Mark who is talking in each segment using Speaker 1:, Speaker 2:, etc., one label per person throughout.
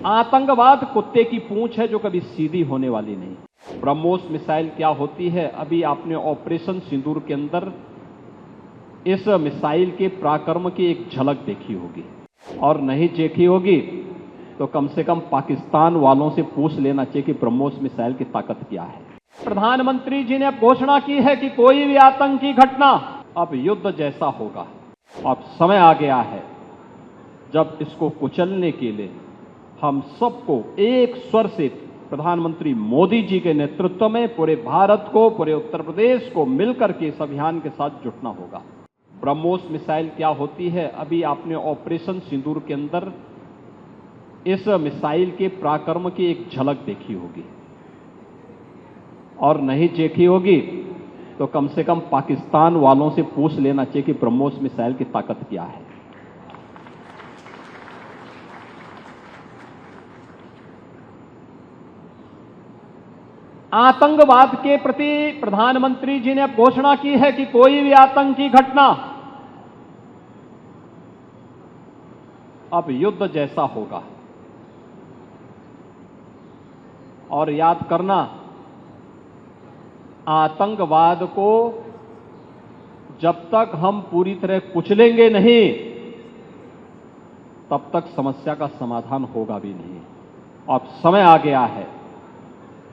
Speaker 1: आतंकवाद कुत्ते की पूंछ है जो कभी सीधी होने वाली नहीं। ब्रह्मोस मिसाइल क्या होती है, अभी आपने ऑपरेशन सिंदूर के अंदर इस मिसाइल के पराक्रम की एक झलक देखी होगी, और नहीं देखी होगी तो कम से कम पाकिस्तान वालों से पूछ लेना चाहिए कि ब्रह्मोस मिसाइल की ताकत क्या है। प्रधानमंत्री जी ने अब घोषणा की है कि कोई भी आतंकी घटना अब युद्ध जैसा होगा। अब समय आ गया है जब इसको कुचलने के लिए हम सबको एक स्वर से प्रधानमंत्री मोदी जी के नेतृत्व में पूरे भारत को, पूरे उत्तर प्रदेश को मिलकर के इस अभियान के साथ जुटना होगा। ब्रह्मोस मिसाइल क्या होती है, अभी आपने ऑपरेशन सिंदूर के अंदर इस मिसाइल के पराक्रम की एक झलक देखी होगी, और नहीं देखी होगी तो कम से कम पाकिस्तान वालों से पूछ लेना चाहिए कि ब्रह्मोस मिसाइल की ताकत क्या है। आतंकवाद के प्रति प्रधानमंत्री जी ने अब घोषणा की है कि कोई भी आतंकी घटना अब युद्ध जैसा होगा। और याद करना, आतंकवाद को जब तक हम पूरी तरह कुचलेंगे नहीं तब तक समस्या का समाधान होगा भी नहीं। अब समय आ गया है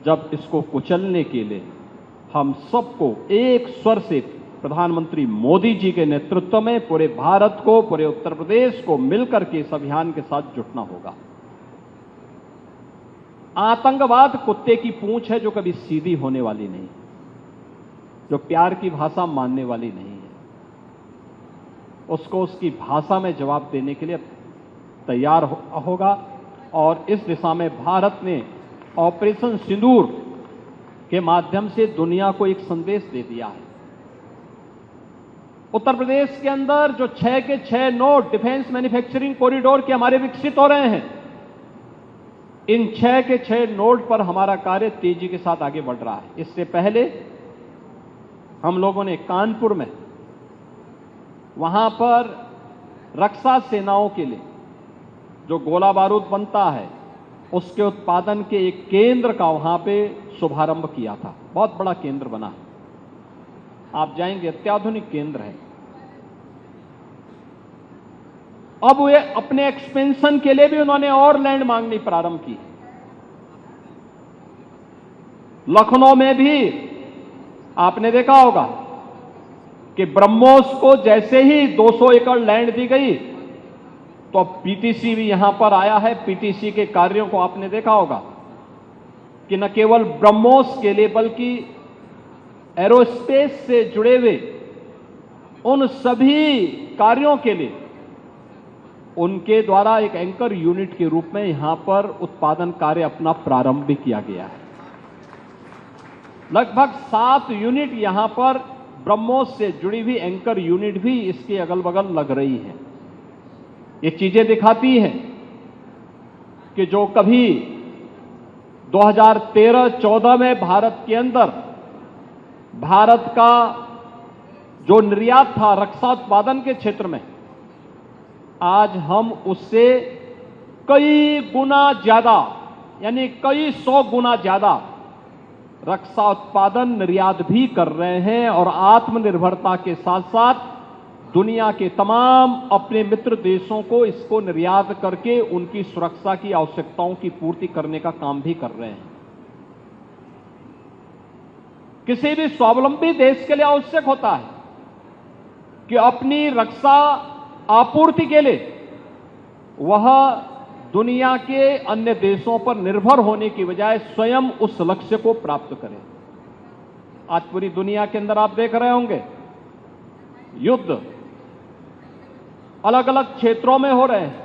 Speaker 1: जब इसको कुचलने के लिए हम सबको एक स्वर से प्रधानमंत्री मोदी जी के नेतृत्व में पूरे भारत को, पूरे उत्तर प्रदेश को मिलकर के इस अभियान के साथ जुटना होगा। आतंकवाद कुत्ते की पूंछ है जो कभी सीधी होने वाली नहीं, जो प्यार की भाषा मानने वाली नहीं है। उसको उसकी भाषा में जवाब देने के लिए तैयार होगा, और इस दिशा में भारत ने ऑपरेशन सिंदूर के माध्यम से दुनिया को एक संदेश दे दिया है। उत्तर प्रदेश के अंदर जो 6 के 6 नोड डिफेंस मैन्युफैक्चरिंग कॉरिडोर के हमारे विकसित हो रहे हैं, इन 6 के 6 नोड पर हमारा कार्य तेजी के साथ आगे बढ़ रहा है। इससे पहले हम लोगों ने कानपुर में, वहां पर रक्षा सेनाओं के लिए जो गोला बारूद बनता है उसके उत्पादन के एक केंद्र का वहां पे शुभारंभ किया था। बहुत बड़ा केंद्र बना है, आप जाएंगे, अत्याधुनिक केंद्र है। अब वे अपने एक्सपेंशन के लिए भी उन्होंने और लैंड मांगनी प्रारंभ की। लखनऊ में भी आपने देखा होगा कि ब्रह्मोस को जैसे ही 200 एकड़ लैंड दी गई तो अब पीटीसी भी यहां पर आया है। पीटीसी के कार्यों को आपने देखा होगा कि न केवल ब्रह्मोस के लिए बल्कि एरोस्पेस से जुड़े हुए उन सभी कार्यों के लिए उनके द्वारा एक एंकर यूनिट के रूप में यहां पर उत्पादन कार्य अपना प्रारंभ भी किया गया है। लगभग 7 यूनिट यहां पर ब्रह्मोस से जुड़ी हुई एंकर यूनिट भी इसके अगल बगल लग रही है। ये चीजें दिखाती हैं कि जो कभी 2013-14 में भारत के अंदर भारत का जो निर्यात था रक्षा उत्पादन के क्षेत्र में, आज हम उससे कई गुना ज्यादा, यानी कई 100 गुना ज्यादा रक्षा उत्पादन निर्यात भी कर रहे हैं, और आत्मनिर्भरता के साथ साथ दुनिया के तमाम अपने मित्र देशों को इसको निर्यात करके उनकी सुरक्षा की आवश्यकताओं की पूर्ति करने का काम भी कर रहे हैं। किसी भी स्वावलंबी देश के लिए आवश्यक होता है कि अपनी रक्षा आपूर्ति के लिए वह दुनिया के अन्य देशों पर निर्भर होने की बजाय स्वयं उस लक्ष्य को प्राप्त करे। आज पूरी दुनिया के अंदर आप देख रहे होंगे युद्ध अलग अलग क्षेत्रों में हो रहे हैं,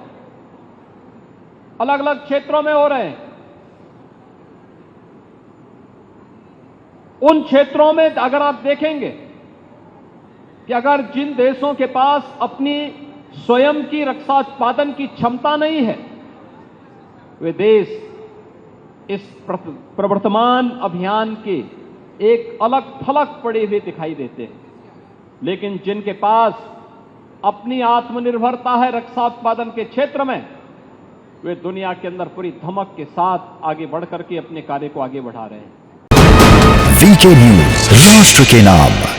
Speaker 1: अलग अलग क्षेत्रों में हो रहे हैं। उन क्षेत्रों में अगर आप देखेंगे कि अगर जिन देशों के पास अपनी स्वयं की रक्षा उत्पादन की क्षमता नहीं है, वे देश इस प्रवर्तमान अभियान के एक अलग थलग पड़े हुए दिखाई देते हैं। लेकिन जिनके पास अपनी आत्मनिर्भरता है रक्षा उत्पादन के क्षेत्र में, वे दुनिया के अंदर पूरी धमक के साथ आगे बढ़ करके अपने कार्य को आगे बढ़ा रहे हैं।
Speaker 2: वीके न्यूज, राष्ट्र के नाम।